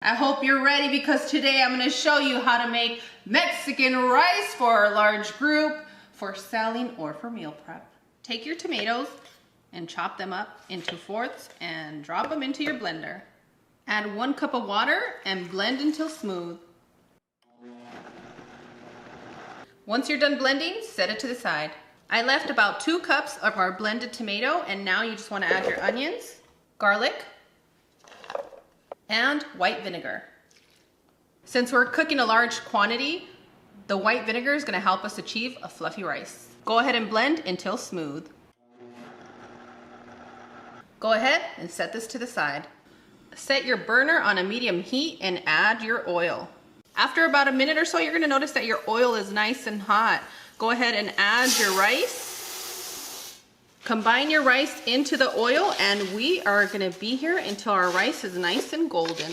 I hope you're ready because today I'm going to show you how to make Mexican rice for a large group for selling or for meal prep. Take your tomatoes and chop them up into fourths and drop them into your blender. Add 1 cup of water and blend until smooth. Once you're done blending, set it to the side. I left about 2 cups of our blended tomato, and now you just want to add your onions, garlic, and white vinegar. Since we're cooking a large quantity, the white vinegar is going to help us achieve a fluffy rice. Go ahead and blend until smooth. Go ahead and set this to the side. Set your burner on a medium heat and add your oil. After about a minute or so, you're going to notice that your oil is nice and hot. Go ahead and add your rice. Combine your rice into the oil, and we are going to be here until our rice is nice and golden.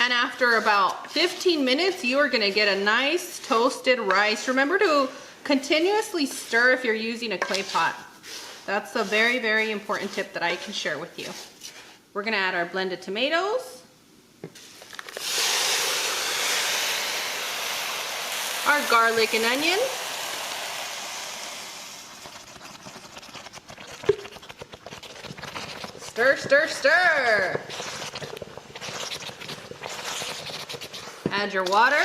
And after about 15 minutes, you are going to get a nice toasted rice. Remember to continuously stir if you're using a clay pot. That's a very, very important tip that I can share with you. We're going to add our blended tomatoes, our garlic and onion, stir, stir, stir. Add your water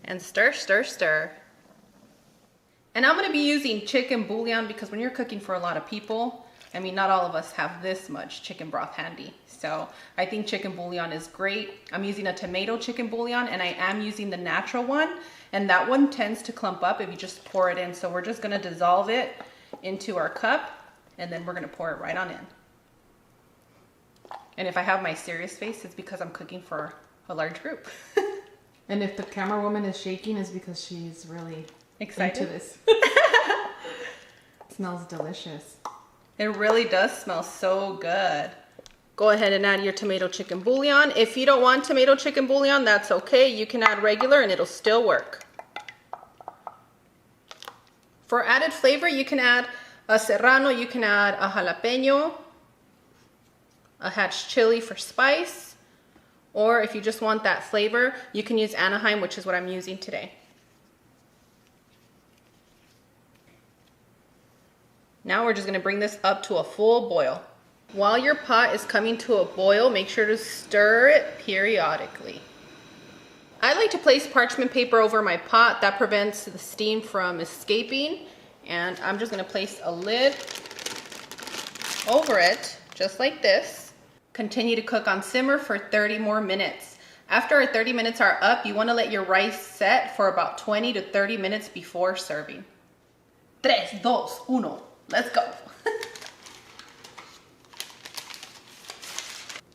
and stir, stir, stir. And I'm going to be using chicken bouillon because when you're cooking for a lot of people, I mean, not all of us have this much chicken broth handy. So I think chicken bouillon is great. I'm using a tomato chicken bouillon, and I am using the natural one. And that one tends to clump up if you just pour it in. So we're just going to dissolve it into our cup, and then we're going to pour it right on in. And if I have my serious face, it's because I'm cooking for a large group. And if the camera woman is shaking, it's because she's really excited into this. It smells delicious. It really does smell so good. Go ahead and add your tomato chicken bouillon. If you don't want tomato chicken bouillon, that's okay. You can add regular and it'll still work. For added flavor, you can add a serrano, you can add a jalapeno, a hatch chili for spice, or if you just want that flavor, you can use Anaheim, which is what I'm using today. Now we're just going to bring this up to a full boil. While your pot is coming to a boil, make sure to stir it periodically. I like to place parchment paper over my pot. That prevents the steam from escaping. And I'm just going to place a lid over it, just like this. Continue to cook on simmer for 30 more minutes. After our 30 minutes are up, you want to let your rice set for about 20 to 30 minutes before serving. 3, 2, 1. Let's go.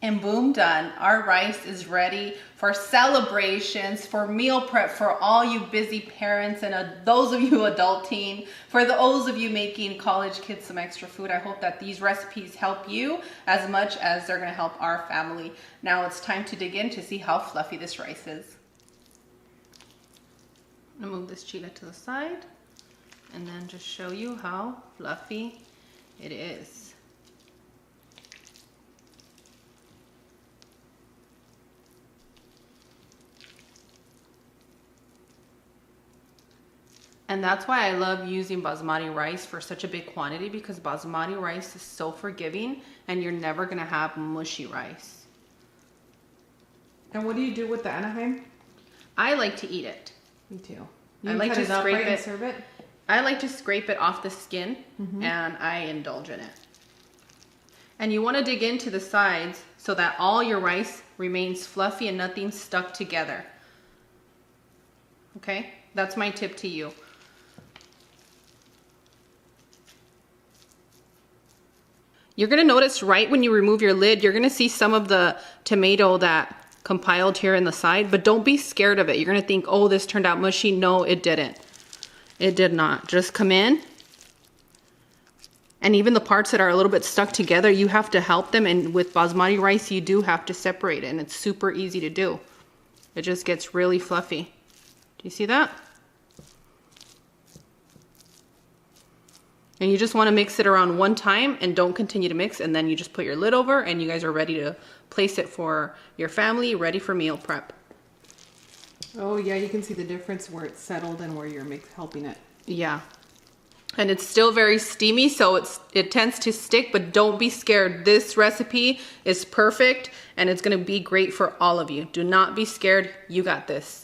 And boom, done. Our rice is ready for celebrations, for meal prep, for all you busy parents and those of you adulting, for those of you making college kids some extra food. I hope that these recipes help you as much as they're gonna help our family. Now it's time to dig in to see how fluffy this rice is. I'm gonna move this chile to the side and then just show you how fluffy it is. And that's why I love using basmati rice for such a big quantity, because basmati rice is so forgiving and you're never gonna have mushy rice. And what do you do with the Anaheim? I like to eat it. Me too. I like to scrape it. And serve it? I like to scrape it off the skin, and I indulge in it. And you want to dig into the sides so that all your rice remains fluffy and nothing's stuck together. Okay? That's my tip to you. You're going to notice right when you remove your lid, you're going to see some of the tomato that compiled here in the side, but don't be scared of it. You're going to think, oh, this turned out mushy. No, it didn't. It did not. Just come in. And even the parts that are a little bit stuck together, you have to help them. And with basmati rice, you do have to separate it. And it's super easy to do. It just gets really fluffy. Do you see that? And you just want to mix it around one time and don't continue to mix. And then you just put your lid over and you guys are ready to place it for your family, ready for meal prep. Oh yeah, you can see the difference where it's settled and where you're helping it. Yeah. And it's still very steamy, so it tends to stick, but don't be scared. This recipe is perfect and it's gonna be great for all of you. Do not be scared, you got this.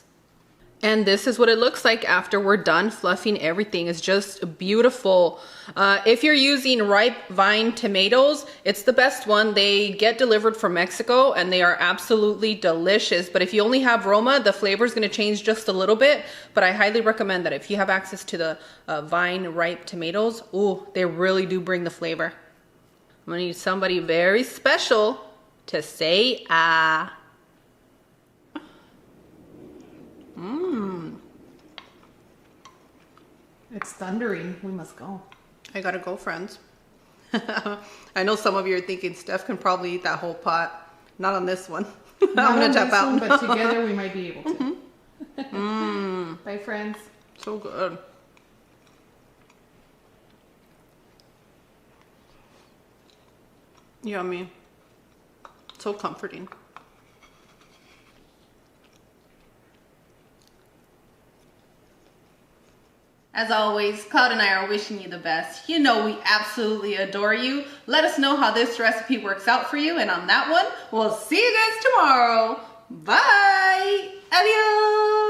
And this is what it looks like after we're done fluffing everything. It's just beautiful. If you're using ripe vine tomatoes, it's the best one. They get delivered from Mexico and they are absolutely delicious. But if you only have Roma, the flavor is gonna change just a little bit. But I highly recommend that if you have access to the vine ripe tomatoes, ooh, they really do bring the flavor. I'm gonna need somebody very special to say ah. It's thundering. We must go. I gotta go, friends. I know some of you are thinking Steph can probably eat that whole pot. Not on this one. I'm gonna tap out. But together we might be able to. Bye, friends. So good. Yummy. So comforting. As always, Cloud and I are wishing you the best. You know we absolutely adore you. Let us know how this recipe works out for you. And on that one, we'll see you guys tomorrow. Bye. Adios.